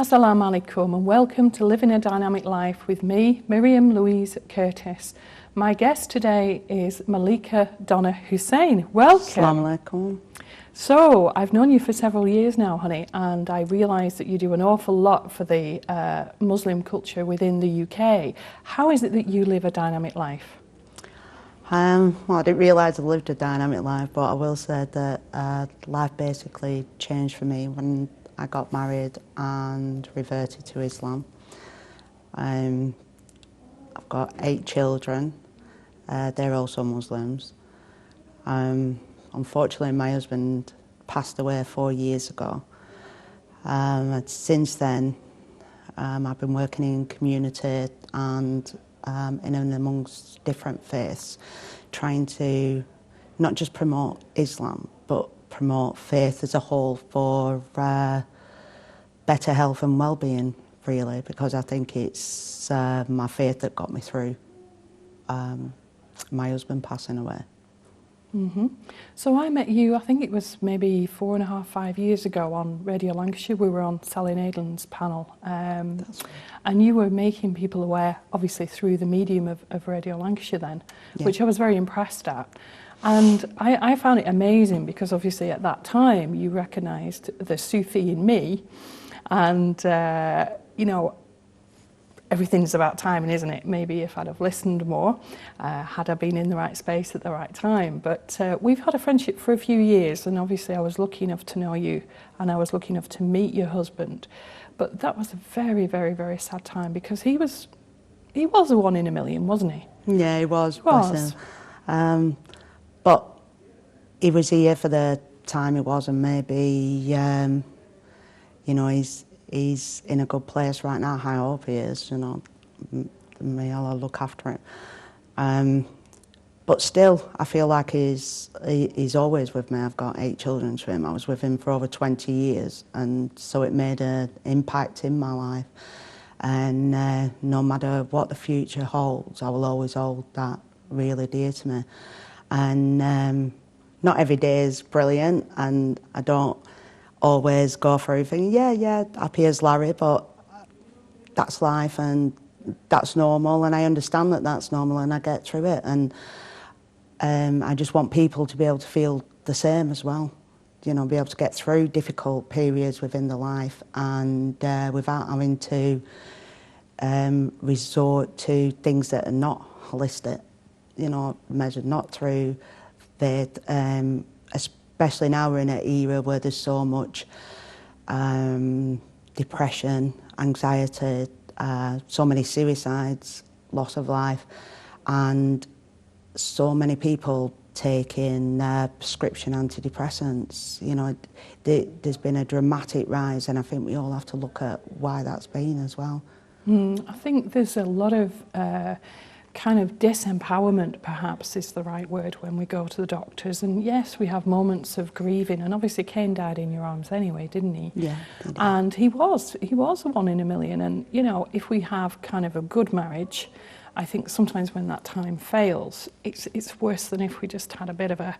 Assalamu alaikum and welcome to Living a Dynamic Life with me, Miriam Louise Curtis. My guest today is Malika Donna Hussain. Welcome. Assalamu alaikum. So, I've known you for several years now, honey, and I realise that you do an awful lot for the Muslim culture within the UK. How is it that you live a dynamic life? Well, I didn't realise I lived a dynamic life, but I will say that life basically changed for me when I got married and reverted to Islam. I've got 8 children. They're also Muslims. Unfortunately, my husband passed away 4 years ago. And since then, I've been working in community and in and amongst different faiths, trying to not just promote Islam, but promote faith as a whole for better health and well-being, really, because I think it's my faith that got me through my husband passing away. Mm-hmm. So I met you, I think it was maybe 4.5, 5 years ago on Radio Lancashire. We were on Sally Naden's panel, and you were making people aware, obviously through the medium of Radio Lancashire then, Yeah. which I was very impressed at. And I found it amazing because obviously at that time you recognised the Sufi in me, and you know, everything's about timing, isn't it? Maybe if I'd have listened more, had I been in the right space at the right time. But we've had a friendship for a few years, and obviously I was lucky enough to know you, and I was lucky enough to meet your husband. But that was a very, very, very sad time because he was a 1 in a million, wasn't he? Yeah, he was. Bless him. But he was here for the time he was, and maybe, you know, he's in a good place right now. I hope he is, you know. May Allah look after him. But still, I feel like he's always with me. I've got 8 children to him. I was with him for over 20 years, and so it made an impact in my life. And no matter what the future holds, I will always hold that really dear to me. And not every day is brilliant, and I don't always go for everything. Yeah, happy as Larry, but that's life and that's normal, and I understand that that's normal, and I get through it. And I just want people to be able to feel the same as well, you know, be able to get through difficult periods within their life, and without having to resort to things that are not holistic, you know, measured not through faith, especially now we're in an era where there's so much depression, anxiety, so many suicides, loss of life, and so many people taking prescription antidepressants. You know, there's been a dramatic rise, and I think we all have to look at why that's been as well. I think there's a lot of kind of disempowerment, perhaps is the right word, when we go to the doctors. And yes, we have moments of grieving, and obviously Kane died in your arms anyway, didn't he? Yeah, he did. And he was a 1 in a million. And you know, if we have kind of a good marriage, I think sometimes when that time fails, it's worse than if we just had a bit of a,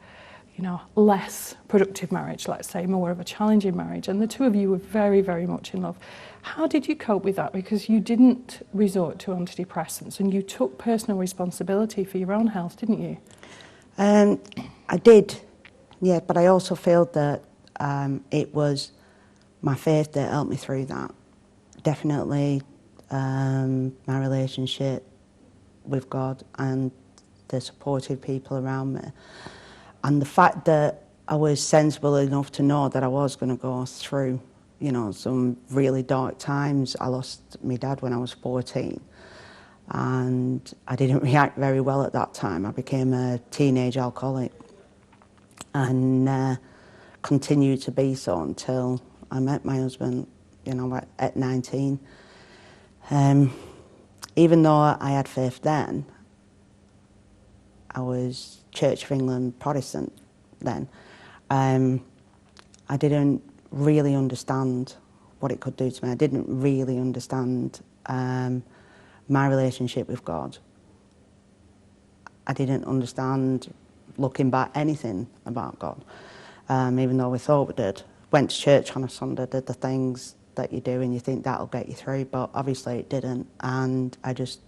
you know, less productive marriage, let's say, more of a challenging marriage. And the two of you were very, very much in love. How did you cope with that? Because you didn't resort to antidepressants, and you took personal responsibility for your own health, didn't you? I did, yeah, but I also feel that it was my faith that helped me through that. Definitely my relationship with God and the supportive people around me. And the fact that I was sensible enough to know that I was going to go through, you know, some really dark times. I lost my dad when I was 14, and I didn't react very well at that time. I became a teenage alcoholic, and continued to be so until I met my husband, you know, at 19. Even though I had faith then, I was Church of England Protestant then, I didn't really understand what it could do to me. I didn't really understand my relationship with God. I didn't understand, looking back, anything about God, even though we thought we did. Went to church on a Sunday, did the things, that you do and you think that'll get you through, but obviously it didn't, and I just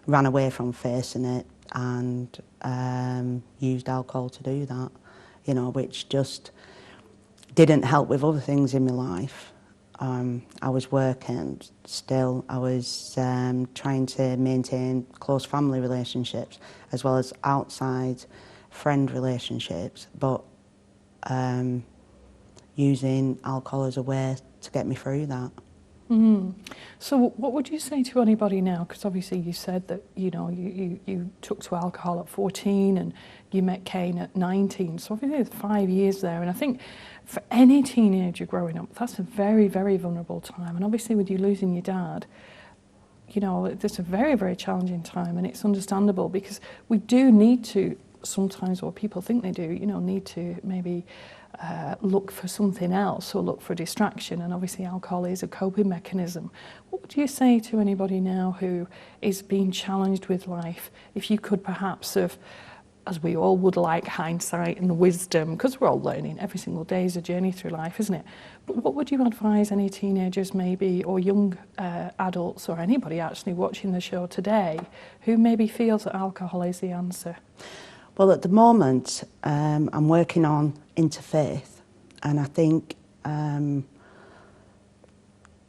ran away from facing it and used alcohol to do that, you know, which just didn't help with other things in my life. I was working still, I was trying to maintain close family relationships as well as outside friend relationships, but using alcohol as a way to get me through that. Mm. So what would you say to anybody now? Because obviously you said that, you know, you took to alcohol at 14 and you met Kane at 19. So obviously there's 5 years there. And I think for any teenager growing up, that's a very, very vulnerable time. And obviously with you losing your dad, you know, it's a very, very challenging time. And it's understandable because we do need to sometimes, or people think they do, you know, need to maybe look for something else or look for distraction, and obviously alcohol is a coping mechanism. What would you say to anybody now who is being challenged with life, if you could perhaps have, as we all would like, hindsight and wisdom, because we're all learning, every single day is a journey through life, isn't it? But what would you advise any teenagers maybe, or young adults, or anybody actually watching the show today who maybe feels that alcohol is the answer? Well, at the moment, I'm working on interfaith, and I think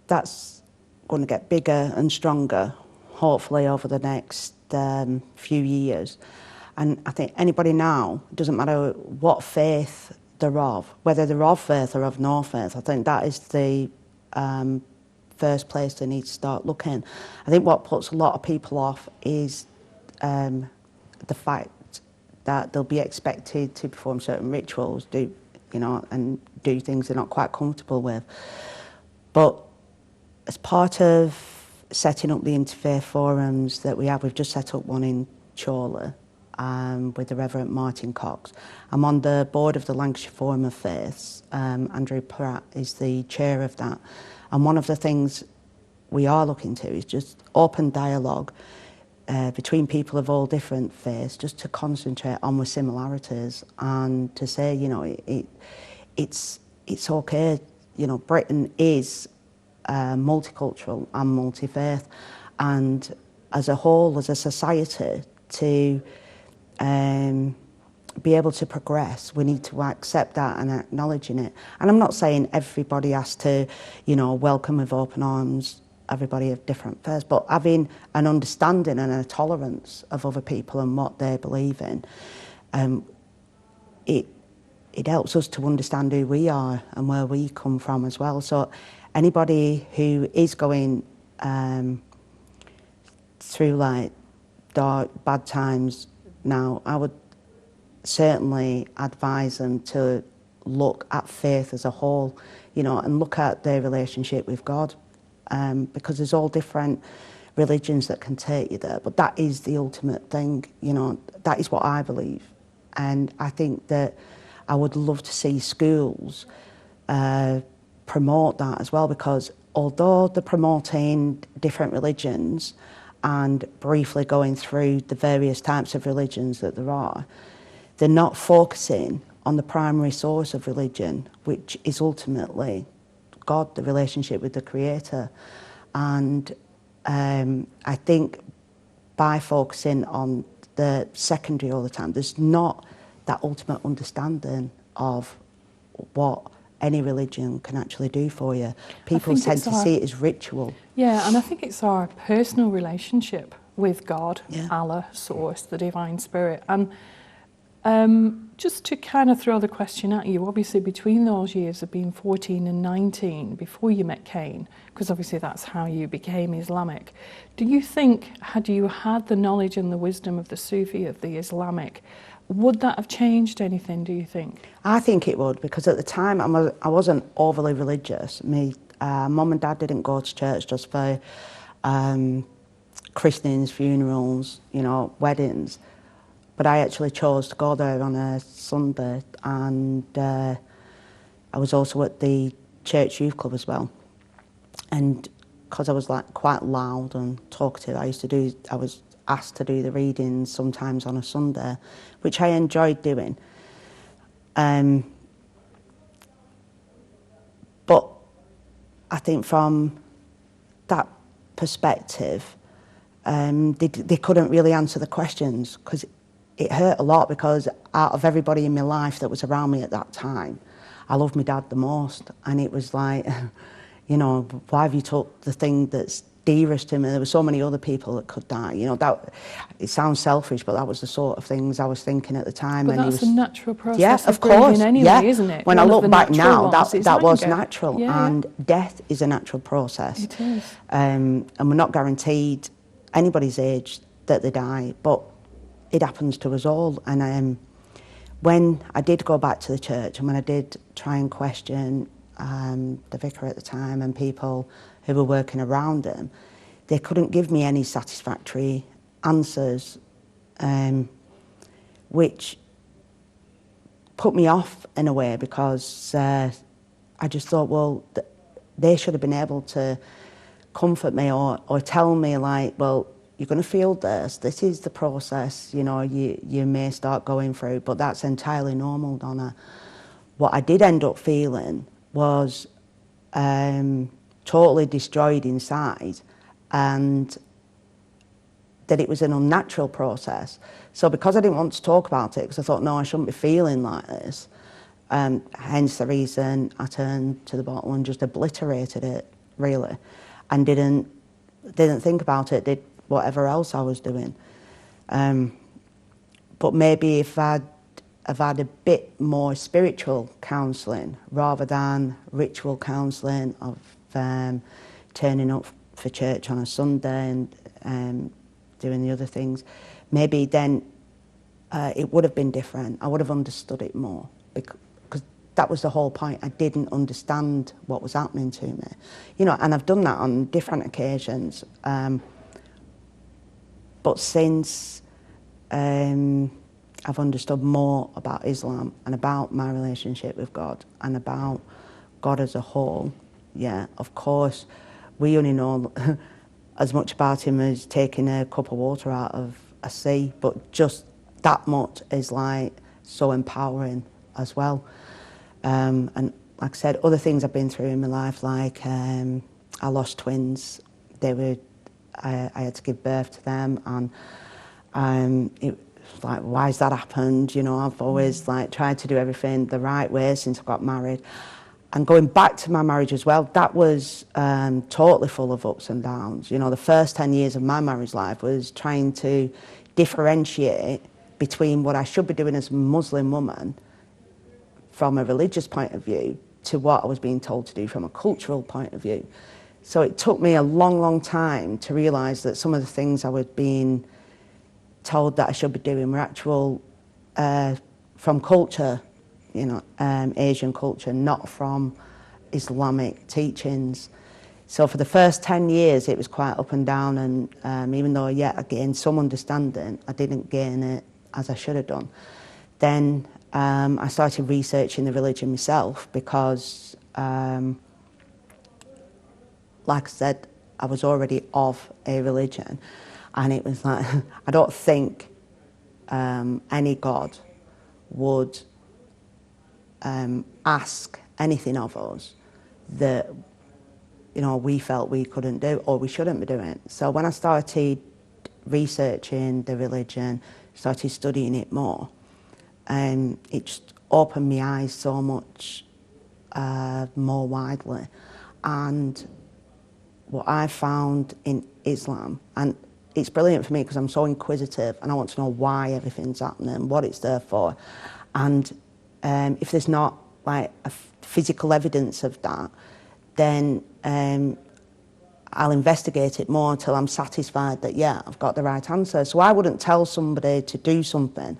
that's going to get bigger and stronger, hopefully over the next few years. And I think anybody now, it doesn't matter what faith they're of, whether they're of faith or of no faith, I think that is the first place they need to start looking. I think what puts a lot of people off is the fact that they'll be expected to perform certain rituals, and do things they're not quite comfortable with. But as part of setting up the interfaith forums that we have, we've just set up one in Chorley with the Reverend Martin Cox. I'm on the board of the Lancashire Forum of Faiths. Andrew Pratt is the chair of that. And one of the things we are looking to is just open dialogue between people of all different faiths, just to concentrate on the similarities and to say, you know, it's okay. You know, Britain is multicultural and multi-faith, and as a whole, as a society, to be able to progress, we need to accept that and acknowledging it. And I'm not saying everybody has to, you know, welcome with open arms everybody of different faiths, but having an understanding and a tolerance of other people and what they believe in, it helps us to understand who we are and where we come from as well. So anybody who is going through like dark, bad times now, I would certainly advise them to look at faith as a whole, you know, and look at their relationship with God. Because there's all different religions that can take you there, but that is the ultimate thing, you know, that is what I believe. And I think that I would love to see schools promote that as well, because although they're promoting different religions and briefly going through the various types of religions that there are, they're not focusing on the primary source of religion, which is ultimately God, the relationship with the Creator. And I think by focusing on the secondary all the time, there's not that ultimate understanding of what any religion can actually do for you. People tend to see it as ritual. Yeah, and I think it's our personal relationship with God, Yeah. Allah, Source, the Divine Spirit. And just to kind of throw the question at you, obviously between those years of being 14 and 19, before you met Kane, because obviously that's how you became Islamic, do you think, had you had the knowledge and the wisdom of the Sufi, of the Islamic, would that have changed anything, do you think? I think it would, because at the time I wasn't overly religious. Mum and Dad didn't go to church just for christenings, funerals, you know, weddings. But I actually chose to go there on a Sunday, and I was also at the church youth club as well. And because I was like quite loud and talkative, I was asked to do the readings sometimes on a Sunday, which I enjoyed doing. But I think from that perspective, they couldn't really answer the questions, because it hurt a lot, because out of everybody in my life that was around me at that time, I loved my dad the most. And it was like, you know, why have you took the thing that's dearest to me? There were so many other people that could die. You know, that, it sounds selfish, but that was the sort of things I was thinking at the time. But and that's a natural process yeah, of of course, grieving anyway, yeah. isn't it? When One I of look the back natural now, ones is that was anger. natural. Yeah, and death is a natural process. It is. And we're not guaranteed anybody's age that they die, but it happens to us all. And when I did go back to the church, and when I did try and question the vicar at the time and people who were working around him, they couldn't give me any satisfactory answers, which put me off in a way, because I just thought, well, they should have been able to comfort me or tell me, like, well, you're going to feel this is the process, you know, you may start going through, but that's entirely normal, Donna. What I did end up feeling was totally destroyed inside, and that it was an unnatural process. So because I didn't want to talk about it, because I thought, no, I shouldn't be feeling like this, hence the reason I turned to the bottle and just obliterated it, really, and didn't think about it, did whatever else I was doing. But maybe if I've had a bit more spiritual counselling rather than ritual counselling of turning up for church on a Sunday and doing the other things, maybe then it would have been different. I would have understood it more, because that was the whole point. I didn't understand what was happening to me, you know. And I've done that on different occasions. But since I've understood more about Islam and about my relationship with God and about God as a whole, yeah, of course, we only know as much about him as taking a cup of water out of a sea, but just that much is like so empowering as well. And like I said, other things I've been through in my life, like I lost twins. I had to give birth to them, and it was like, why has that happened? You know, I've always like tried to do everything the right way since I got married. And going back to my marriage as well, that was totally full of ups and downs. You know, the first 10 years of my marriage life was trying to differentiate between what I should be doing as a Muslim woman from a religious point of view to what I was being told to do from a cultural point of view. So it took me a long, long time to realise that some of the things I was being told that I should be doing were actual from culture, you know, Asian culture, not from Islamic teachings. So for the first 10 years it was quite up and down, and even though, yeah, I gained some understanding, I didn't gain it as I should have done. Then I started researching the religion myself, because like I said, I was already of a religion, and it was like, I don't think any God would ask anything of us that, you know, we felt we couldn't do or we shouldn't be doing. So when I started researching the religion, started studying it more, it just opened my eyes so much more widely. And what I found in Islam, and it's brilliant for me because I'm so inquisitive and I want to know why everything's happening, what it's there for. And if there's not like a physical evidence of that, then I'll investigate it more until I'm satisfied that, yeah, I've got the right answer. So I wouldn't tell somebody to do something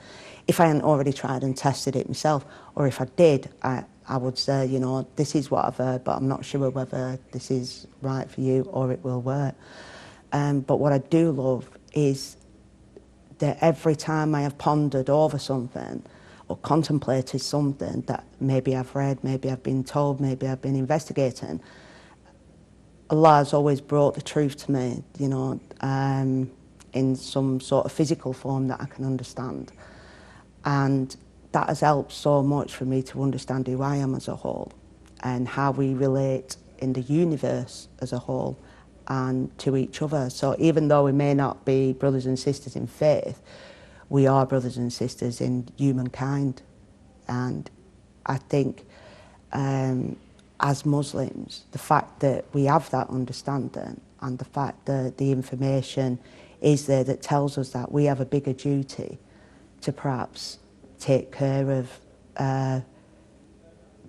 if I hadn't already tried and tested it myself. Or if I did, I would say, you know, this is what I've heard, but I'm not sure whether this is right for you or it will work. But what I do love is that every time I have pondered over something or contemplated something that maybe I've read, maybe I've been told, maybe I've been investigating, Allah has always brought the truth to me, you know, in some sort of physical form that I can understand. And that has helped so much for me to understand who I am as a whole and how we relate in the universe as a whole and to each other. So even though we may not be brothers and sisters in faith, we are brothers and sisters in humankind. And I think as Muslims, the fact that we have that understanding and the fact that the information is there that tells us that we have a bigger duty to perhaps take care of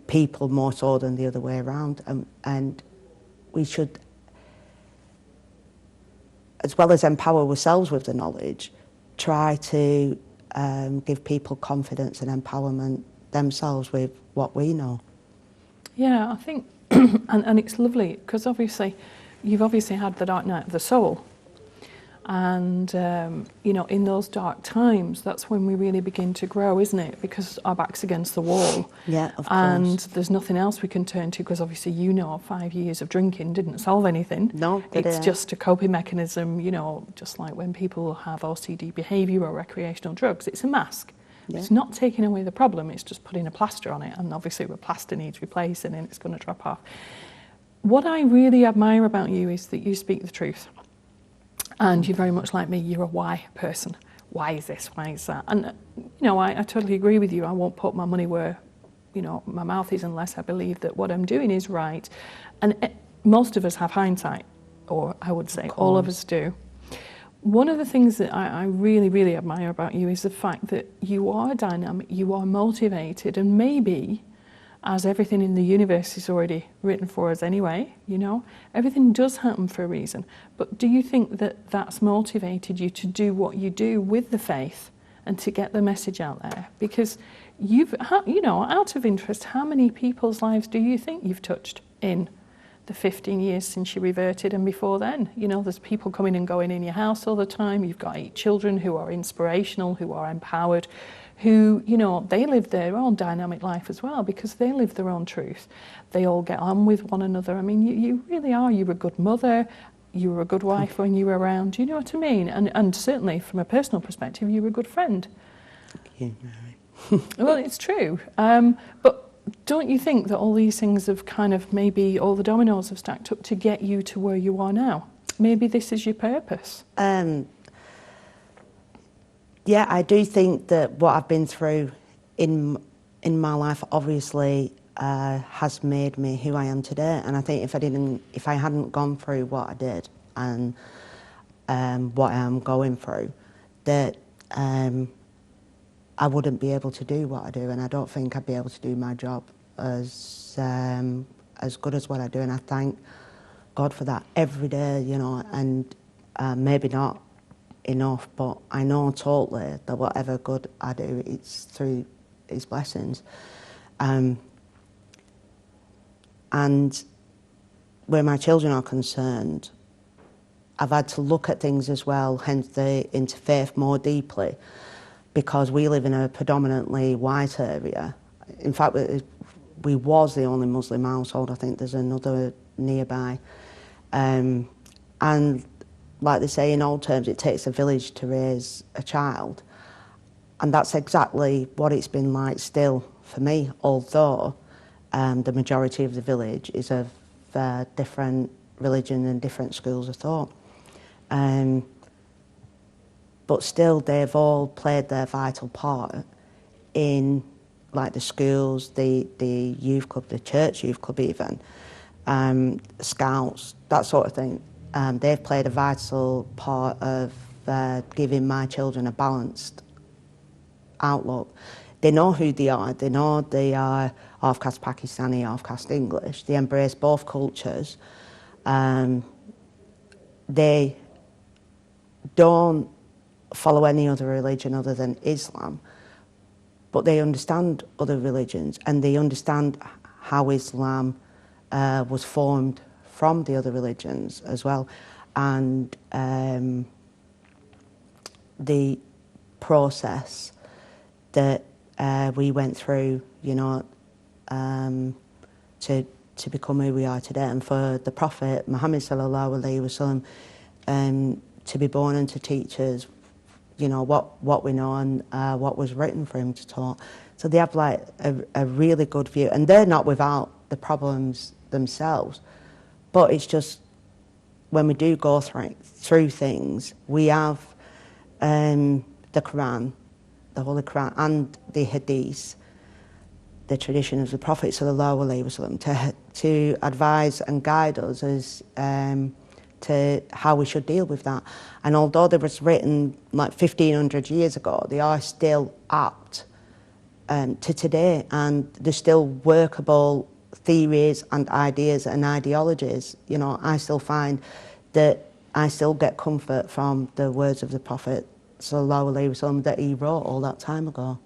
people more so than the other way around. And we should, as well as empower ourselves with the knowledge, try to give people confidence and empowerment themselves with what we know. Yeah, I think, and it's lovely because obviously you've obviously had the dark night of the soul, and you know, in those dark times, that's when we really begin to grow, isn't it? Because our back's against the wall. Yeah, of course. And there's nothing else we can turn to, because obviously, you know, 5 years of drinking didn't solve anything. No, it's just a coping mechanism. You know, just like when people have OCD behaviour or recreational drugs, it's a mask. Yeah. It's not taking away the problem, it's just putting a plaster on it, and obviously the plaster needs replacing and it's going to drop off. What I really admire about you is that you speak the truth, and you're very much like me, you're a why person. Why is this, why is that? And you know, I totally agree with you. I won't put my money where, you know, my mouth is, unless I believe that what I'm doing is right. And most of us have hindsight, or I would say all of us do. One of the things that I really, really admire about you is the fact that you are dynamic, you are motivated, and maybe, as everything in the universe is already written for us anyway, you know, everything does happen for a reason. But do you think that that's motivated you to do what you do with the faith and to get the message out there? Because you've, you know, out of interest, how many people's lives do you think you've touched in the 15 years since you reverted and before then? You know, there's people coming and going in your house all the time. You've got 8 children who are inspirational, who are empowered, who, you know, they live their own dynamic life as well because they live their own truth. They all get on with one another. I mean, you really are. You're a good mother. You were a good wife when you were around. Do you know what I mean? And certainly from a personal perspective, you were a good friend. Thank you, Mary. Well, it's true. But don't you think that all these things have kind of, maybe all the dominoes have stacked up to get you to where you are now? Maybe this is your purpose. Yeah, I do think that what I've been through in my life obviously has made me who I am today. And I think if I hadn't gone through what I did and what I am going through, that I wouldn't be able to do what I do, and I don't think I'd be able to do my job as good as what I do. And I thank God for that every day, you know. And maybe not enough, but I know totally that whatever good I do, it's through His blessings. And where my children are concerned, I've had to look at things as well, hence the interfaith more deeply, because we live in a predominantly white area. In fact, we was the only Muslim household. I think there's another nearby. And like they say in old terms, it takes a village to raise a child. And that's exactly what it's been like still for me, although the majority of the village is of different religion and different schools of thought. But still, they've all played their vital part in, like, the schools, the youth club, the church youth club even, scouts, that sort of thing. They've played a vital part of giving my children a balanced outlook. They know who they are. They know they are half-caste Pakistani, half-caste English. They embrace both cultures. They don't follow any other religion other than Islam, but they understand other religions, and they understand how Islam was formed from the other religions as well, and the process that we went through, you know, to become who we are today, and for the Prophet Muhammad sallallahu alaihi wasallam to be born and to teach us, you know, what we know and what was written for him to taught. So they have like a really good view, and they're not without the problems themselves, But it's just, when we do go through things, we have the Quran, the Holy Quran, and the Hadith, the tradition of the Prophet sallallahu alaihi wasallam, to advise and guide us as to how we should deal with that. And although they was written like 1500 years ago, they are still apt to today, and they're still workable theories and ideas and ideologies. You know, I still find that I still get comfort from the words of the Prophet sallallahu alaihi wasallam that he wrote all that time ago.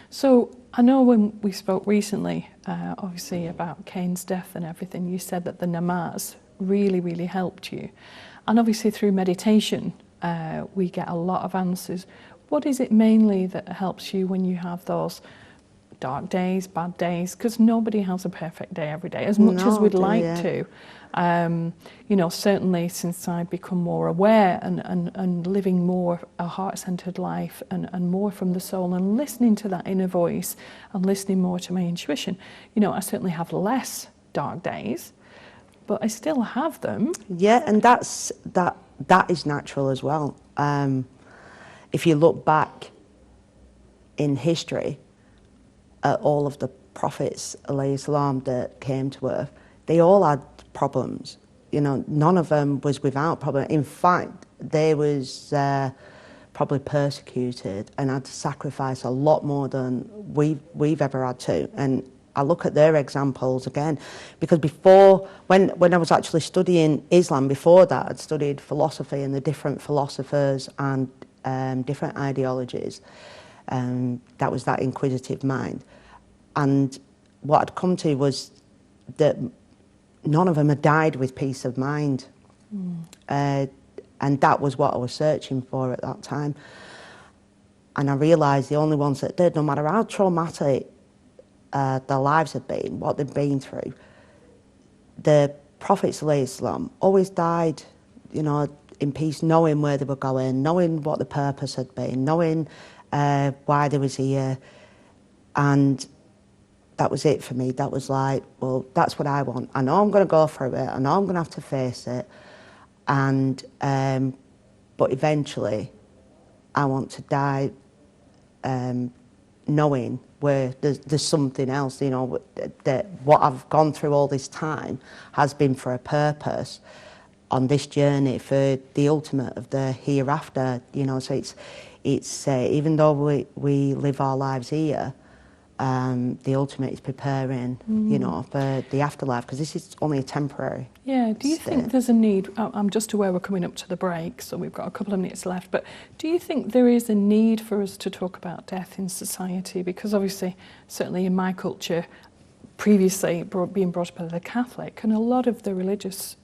So I know when we spoke recently, obviously about Cain's death and everything, you said that the namaz really, really helped you. And obviously through meditation, we get a lot of answers. What is it mainly that helps you when you have those dark days, bad days? Because nobody has a perfect day every day, as much as we'd like to. You know, certainly since I've become more aware and living more a heart-centered life and more from the soul and listening to that inner voice and listening more to my intuition, you know, I certainly have less dark days, but I still have them. Yeah, and that is natural as well. If you look back in history at all of the prophets alayhi salam that came to earth, they all had problems. You know, none of them was without problem. In fact, they was probably persecuted and had to sacrifice a lot more than we've ever had to. And I look at their examples again, because before, when I was actually studying Islam, before that I'd studied philosophy and the different philosophers and different ideologies. That was that inquisitive mind. And what I'd come to was that none of them had died with peace of mind. And that was what I was searching for at that time. And I realised the only ones that did, no matter how traumatic their lives had been, what they'd been through, the Prophet ﷺ always died, you know, in peace, knowing where they were going, knowing what the purpose had been, knowing why they was here. And that was it for me. That was like, well, that's what I want. I know I'm going to go through it. I know I'm going to have to face it. And but eventually, I want to die knowing where there's something else. You know, that what I've gone through all this time has been for a purpose on this journey, for the ultimate of the hereafter. You know, so it's even though we live our lives here, the ultimate is preparing, you know, for the afterlife, because this is only a temporary. Yeah, do you think there's a need, I'm just aware we're coming up to the break, so we've got a couple of minutes left, but do you think there is a need for us to talk about death in society? Because obviously, certainly in my culture, previously being brought up as a Catholic, and a lot of the religious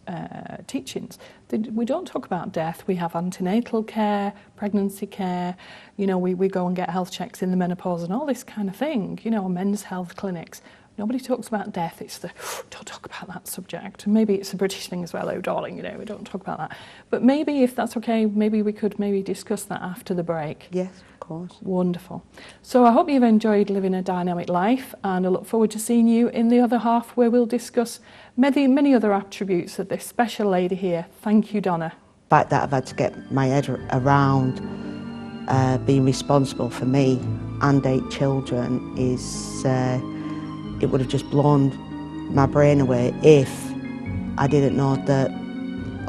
teachings, we don't talk about death. We have antenatal care, pregnancy care, you know, we go and get health checks in the menopause and all this kind of thing, you know, men's health clinics. Nobody talks about death. It's the, don't talk about that subject. And maybe it's a British thing as well, oh darling, you know, we don't talk about that. But maybe if that's okay, maybe we could discuss that after the break. Yes, of course. Wonderful. So I hope you've enjoyed living a dynamic life, and I look forward to seeing you in the other half, where we'll discuss many other attributes of this special lady here. Thank you, Donna. The fact that I've had to get my head around being responsible for me and 8 children is, it would have just blown my brain away if I didn't know that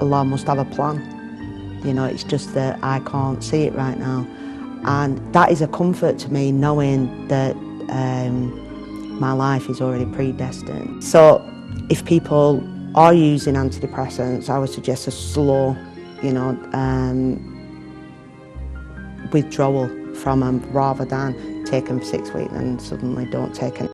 Allah must have a plan. You know, it's just that I can't see it right now. And that is a comfort to me, knowing that my life is already predestined. So if people are using antidepressants, I would suggest a slow, you know, withdrawal from them, rather than take them for 6 weeks and suddenly don't take them.